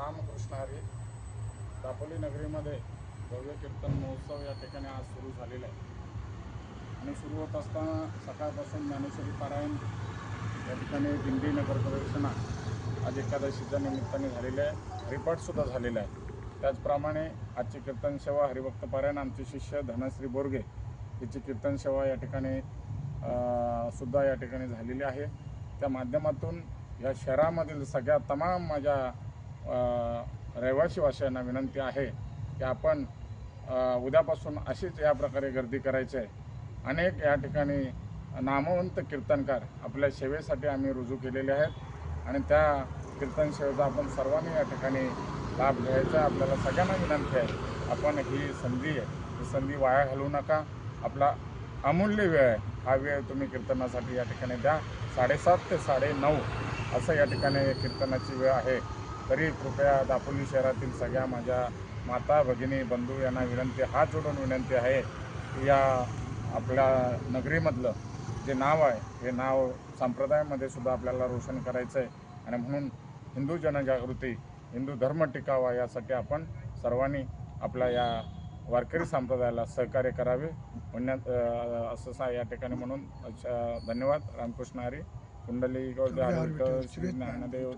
रामकृष्ण हरी. दापोली नगरीमध्ये भव्य कीर्तन महोत्सव या ठिकाणी आज सुरू झालेला आहे आणि सुरू होत असताना सकाळपासून ज्ञानेश्वरी पारायण या ठिकाणी दिंडी नगर प्रदक्षिणा आज एकादशीच्या निमित्ताने झालेले आहे. हरिपाठसुद्धा झालेला आहे. त्याचप्रमाणे आजची कीर्तन सेवा हरिभक्त पारायण आमचे शिष्य धनश्री बोरगे याची कीर्तन सेवा या ठिकाणी सुद्धा या ठिकाणी झालेली आहे. त्या माध्यमातून या शहरामधील सगळ्या तमाम माझ्या रहिवासी वासियांना विनंती आहे की आपण उद्यापासून अशीच या प्रकारे गर्दी करायची आहे. अनेक या ठिकाणी नामवंत कीर्तनकार आपल्या सेवेसाठी आम्ही रुजू केलेले आहेत आणि त्या कीर्तन सेवेचा आपण सर्वांनी या ठिकाणी लाभ घ्यायचा. आपल्याला सगळ्यांना विनंती आहे, आपण ही संधी आहे, ही संधी वाया घालवू नका. आपला अमूल्य वेळ आहे, हा वेळ तुम्ही कीर्तनासाठी या ठिकाणी द्या. 7:30 ते 9:30 असं या ठिकाणी कीर्तनाची वेळ आहे. तरी कृपया दापोली शहरातील सगळ्या माझ्या माता भगिनी बंधू यांना विनंती, हात जोडून विनंती आहे की या आपल्या नगरीमधलं जे नाव आहे हे नाव संप्रदायामध्ये सुद्धा आपल्याला रोशन करायचं आहे आणि म्हणून हिंदू जनजागृती, हिंदू धर्म टिकावा यासाठी आपण सर्वांनी आपल्या या वारकरी संप्रदायाला सहकार्य करावे असं या ठिकाणी म्हणून धन्यवाद. रामकृष्ण हरी. कुंडली गौर श्री ज्ञानदेव